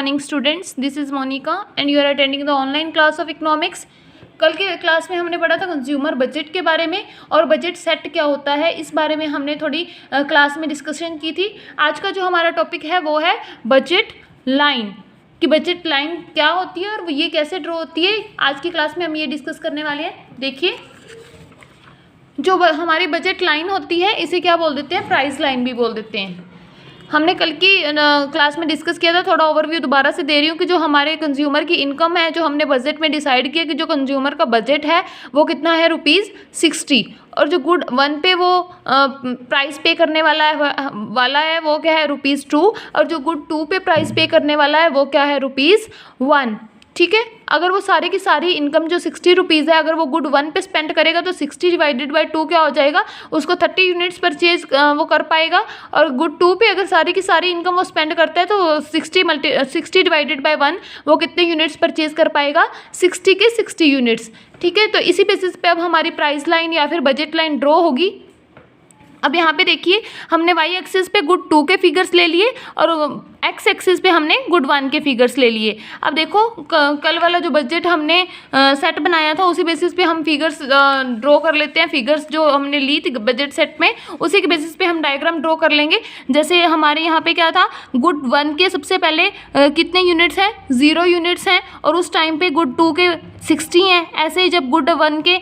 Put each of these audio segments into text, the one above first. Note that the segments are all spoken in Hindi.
morning students, this is Monica and you are attending the online class of economics। कल के क्लास में हमने पढ़ा था कंज्यूमर बजट के बारे में और बजट सेट क्या होता है, इस बारे में हमने थोड़ी क्लास में डिस्कशन की थी। आज का जो हमारा टॉपिक है वो है बजट लाइन, कि बजट लाइन क्या होती है और ये कैसे ड्रॉ होती है। आज की क्लास में हम ये डिस्कस करने वाले हैं। देखिए, जो हमारी बजट लाइन होती है इसे क्या बोल देते हैं, प्राइस लाइन भी बोल देते हैं। हमने कल की क्लास में डिस्कस किया था, थोड़ा ओवरव्यू दोबारा से दे रही हूँ कि जो हमारे कंज्यूमर की इनकम है, जो हमने बजट में डिसाइड किया कि जो कंज्यूमर का बजट है वो कितना है, ₹60, और जो गुड 1 पे वो प्राइस पे करने वाला है वो क्या है, ₹2, और जो गुड 2 पे प्राइस पे करने वाला है वो क्या है, ₹1। ठीक है, अगर वो सारी की सारी इनकम जो ₹60 है, अगर वो गुड 1 पे स्पेंड करेगा तो 60 डिवाइडेड बाई 2 क्या हो जाएगा, उसको 30 यूनिट्स परचेज वो कर पाएगा। और गुड 2 पे अगर सारी की सारी इनकम वो स्पेंड करता है तो 60 डिवाइडेड बाई 1 वो कितने यूनिट्स परचेज कर पाएगा, 60 के 60 यूनिट्स। ठीक है, तो इसी बेसिस पे अब हमारी प्राइस लाइन या फिर बजट लाइन ड्रॉ होगी। अब यहाँ पे देखिए, हमने वाई एक्सिस पे गुड 2 के फिगर्स ले लिए और एक्स एक्सिस पे हमने गुड 1 के फिगर्स ले लिए। अब देखो, कल वाला जो बजट हमने सेट बनाया था उसी बेसिस पे हम फिगर्स ड्रॉ कर लेते हैं। फिगर्स जो हमने ली थी बजट सेट में उसी के बेसिस पे हम डायग्राम ड्रॉ कर लेंगे। जैसे हमारे यहाँ पे क्या था, गुड 1 के सबसे पहले कितने यूनिट्स हैं, 0 यूनिट्स हैं, और उस टाइम पे गुड 2 के 60 हैं। ऐसे ही जब गुड 1 के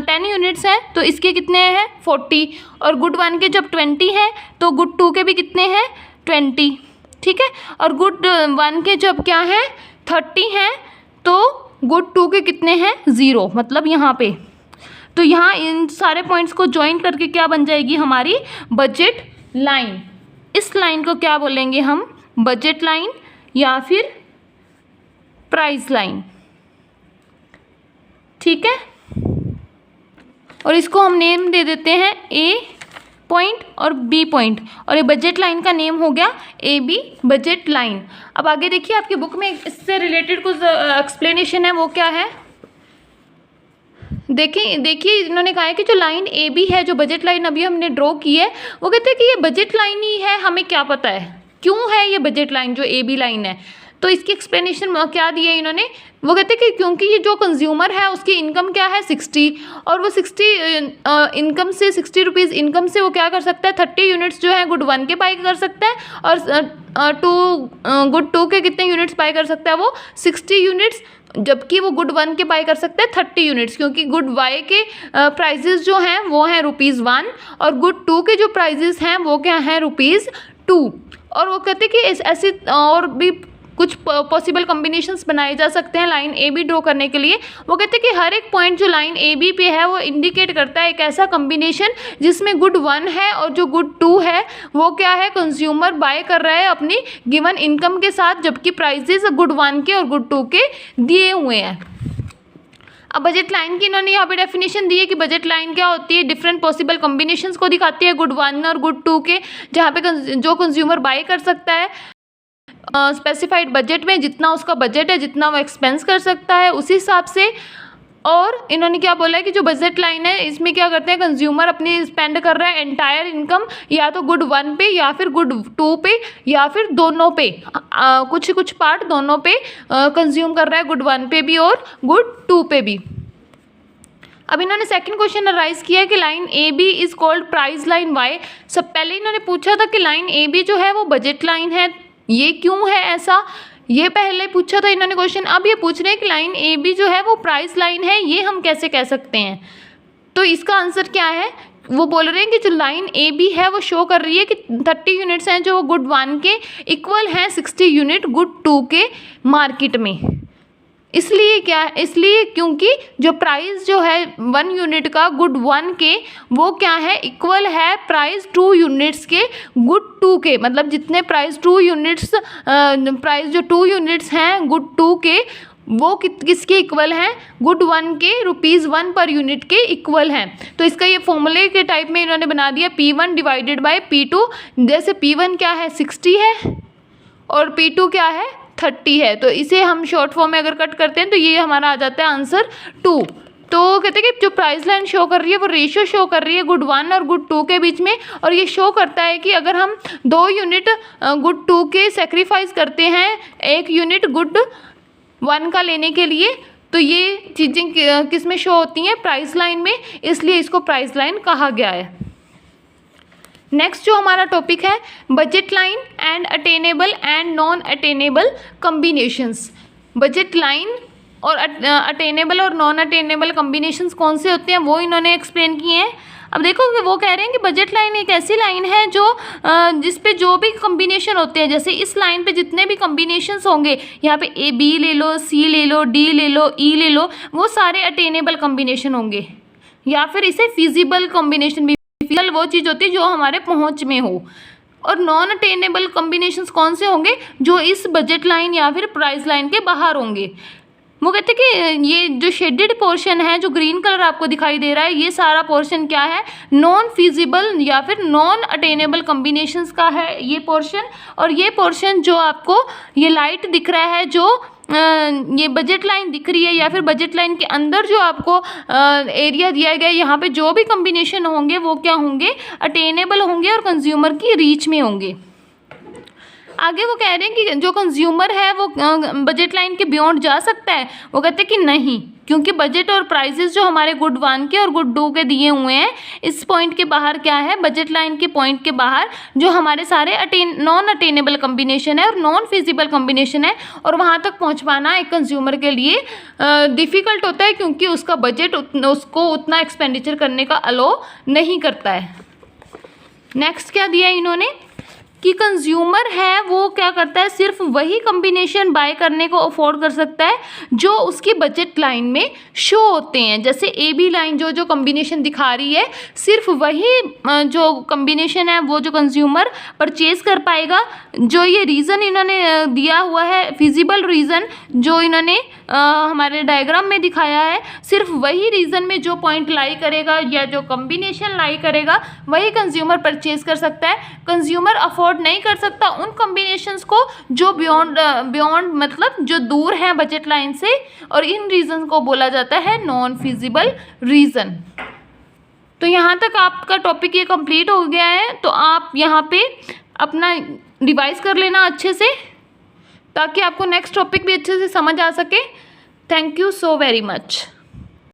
10 यूनिट्स हैं तो इसके कितने हैं, 40, और गुड 1 के जब 20 हैं तो गुड 2 के भी कितने हैं, 20। ठीक है, और गुड 1 के जब क्या है, 30 हैं तो गुड 2 के कितने हैं, 0, मतलब यहाँ पे। तो यहाँ इन सारे पॉइंट्स को ज्वाइन करके क्या बन जाएगी हमारी बजट लाइन। इस लाइन को क्या बोलेंगे हम, बजट लाइन या फिर प्राइस लाइन। ठीक है, और इसको हम नेम दे देते हैं ए पॉइंट और बी पॉइंट, और ये बजट लाइन का नेम हो गया ए बी बजट लाइन। अब आगे देखिए, आपकी बुक में इससे रिलेटेड कुछ एक्सप्लेनेशन है, वो क्या है, देखिए इन्होंने कहा है कि जो लाइन ए बी है, जो बजट लाइन अभी हमने ड्रॉ की है, वो कहते हैं कि ये बजट लाइन ही है। हमें क्या पता है क्यों है ये बजट लाइन जो ए बी लाइन है, तो इसकी एक्सप्लेनेशन क्या दी है इन्होंने। वो कहते हैं कि क्योंकि ये जो कंज्यूमर है उसकी इनकम क्या है, 60, और वो 60 इनकम से ₹60 इनकम से वो क्या कर सकता है, 30 यूनिट्स जो है गुड 1 के बाई कर सकता है, और गुड 2 के कितने यूनिट्स बाई कर सकता है, वो 60 यूनिट्स, जबकि वो गुड 1 के बाई कर सकते हैं 30 यूनिट्स, क्योंकि गुड वाई के प्राइजेस जो हैं वो हैं ₹1 और गुड 2 के जो प्राइजेस हैं वो क्या हैं, ₹2। और वो कहते हैं कि ऐसे और भी कुछ पॉसिबल कॉम्बिनेशंस बनाए जा सकते हैं लाइन ए बी ड्रॉ करने के लिए। वो कहते हैं कि हर एक पॉइंट जो लाइन ए बी पे है वो इंडिकेट करता है एक ऐसा कॉम्बिनेशन जिसमें गुड 1 है और जो गुड 2 है वो क्या है, कंज्यूमर बाय कर रहा है अपनी गिवन इनकम के साथ, जबकि प्राइजेस गुड 1 के और गुड 2 के दिए हुए हैं। अब बजट लाइन की इन्होंने यहाँ पे डेफिनेशन दी है कि बजट लाइन क्या होती है, डिफरेंट पॉसिबल कॉम्बिनेशंस को दिखाती है गुड 1 और गुड 2 के, जहाँ पे जो कंज्यूमर बाय कर सकता है स्पेसिफाइड बजट में, जितना उसका बजट है, जितना वो एक्सपेंस कर सकता है उसी हिसाब से। और इन्होंने क्या बोला है कि जो बजट लाइन है इसमें क्या करते हैं, कंज्यूमर अपनी स्पेंड कर रहा है एंटायर इनकम या तो गुड 1 पे या फिर गुड 2 पे या फिर दोनों पे, कुछ पार्ट दोनों पे कंज्यूम कर रहा है, गुड 1 पे भी और गुड 2 पे भी। अब इन्होंने सेकंड क्वेश्चन अराइज किया कि line A B is called price line Y. सब पहले इन्होंने पूछा था कि लाइन ए बी जो है वो बजट लाइन है, ये क्यों है ऐसा, ये पहले पूछा था इन्होंने क्वेश्चन। अब ये पूछ रहे हैं कि लाइन ए बी जो है वो प्राइस लाइन है, ये हम कैसे कह सकते हैं। तो इसका आंसर क्या है, वो बोल रहे हैं कि जो लाइन ए बी है वो शो कर रही है कि 30 यूनिट्स हैं जो गुड 1 के इक्वल हैं 60 यूनिट गुड 2 के मार्केट में। इसलिए क्या है, इसलिए क्योंकि जो प्राइस जो है 1 यूनिट का गुड 1 के वो क्या है, इक्वल है प्राइस 2 यूनिट्स के गुड 2 के, मतलब जितने प्राइस 2 यूनिट्स प्राइस जो 2 यूनिट्स हैं गुड 2 के वो किसके इक्वल हैं, गुड 1 के ₹1 पर यूनिट के इक्वल हैं। तो इसका ये फॉर्मूले के टाइप में इन्होंने बना दिया P1 डिवाइडेड बाय P2। जैसे P1 क्या है, 60 है और P2 क्या है, 30 है, तो इसे हम शॉर्ट फॉर्म में अगर कट करते हैं तो ये हमारा आ जाता है आंसर 2। तो कहते हैं कि जो प्राइस लाइन शो कर रही है वो रेशियो शो कर रही है गुड 1 और गुड 2 के बीच में, और ये शो करता है कि अगर हम 2 यूनिट गुड 2 के सेक्रीफाइस करते हैं 1 यूनिट गुड 1 का लेने के लिए, तो ये चीज़ें किस में शो होती हैं, प्राइस लाइन में, इसलिए इसको प्राइस लाइन कहा गया है। नेक्स्ट जो हमारा टॉपिक है budget line and attainable and non attainable combinations. Budget line और अटेनेबल और नॉन अटेनेबल कम्बिनेशंस कौन से होते हैं वो इन्होंने एक्सप्लेन किए हैं। अब देखो कि वो कह रहे हैं कि बजट लाइन एक ऐसी लाइन है जो जिस पे जो भी कम्बिनेशन होते हैं, जैसे इस लाइन पे जितने भी कम्बिनेशंस होंगे, यहाँ पे ए बी ले लो, सी ले लो, डी ले लो, ई ले लो, वो सारे अटेनेबल कम्बिनेशन होंगे, या फिर इसे फिजिबल कम्बिनेशन भी, फिजिबल वो चीज़ होती है जो हमारे पहुँच में हो। और नॉन अटेनेबल कम्बिनेशंस कौन से होंगे, जो इस बजट लाइन या फिर प्राइस लाइन के बाहर होंगे। वो कहते हैं कि ये जो शेडेड पोर्शन है, जो ग्रीन कलर आपको दिखाई दे रहा है, ये सारा पोर्शन क्या है, नॉन फिजिबल या फिर नॉन अटेनेबल कम्बिनेशंस का है ये पोर्शन। और ये पोर्शन जो आपको ये लाइट दिख रहा है, जो ये बजट लाइन दिख रही है, या फिर बजट लाइन के अंदर जो आपको एरिया दिया गया है, यहाँ पे जो भी कम्बिनेशन होंगे वो क्या होंगे, अटेनेबल होंगे और कंज्यूमर की रीच में होंगे। आगे वो कह रहे हैं कि जो कंज्यूमर है वो बजट लाइन के बियॉन्ड जा सकता है। वो कहते हैं कि नहीं, क्योंकि बजट और प्राइसेस जो हमारे गुड 1 के और गुड 2 के दिए हुए हैं, इस पॉइंट के बाहर क्या है, बजट लाइन के पॉइंट के बाहर जो हमारे सारे नॉन अटेनेबल कम्बिनेशन है और नॉन फिजिबल कम्बिनेशन है, और वहाँ तक पहुँच पाना एक कंज्यूमर के लिए डिफ़िकल्ट होता है, क्योंकि उसका बजट उसको उतना एक्सपेंडिचर करने का अलो नहीं करता है। नेक्स्ट क्या दिया इन्होंने कि कंज्यूमर है वो क्या करता है, सिर्फ वही कम्बिनेशन बाय करने को अफोर्ड कर सकता है जो उसकी बजट लाइन में शो होते हैं। जैसे ए बी लाइन जो कम्बिनेशन दिखा रही है, सिर्फ वही जो कम्बिनेशन है वो जो कंज्यूमर परचेज कर पाएगा। जो ये रीज़न इन्होंने दिया हुआ है, फिजिबल रीज़न जो इन्होंने हमारे डायग्राम में दिखाया है, सिर्फ वही रीज़न में जो पॉइंट लाई करेगा या जो कम्बिनेशन लाई करेगा वही कंज्यूमर परचेज कर सकता है। कंज्यूमर अफोर्ड नहीं कर सकता उन कॉम्बिनेशंस को जो बियॉन्ड मतलब जो दूर हैं बजट लाइन से, और इन रीजन को बोला जाता है नॉन फिजिबल रीजन। तो यहाँ तक आपका टॉपिक ये कंप्लीट हो गया है, तो आप यहाँ पे अपना रिवाइज कर लेना अच्छे से, ताकि आपको नेक्स्ट टॉपिक भी अच्छे से समझ आ सके। Thank you so very much.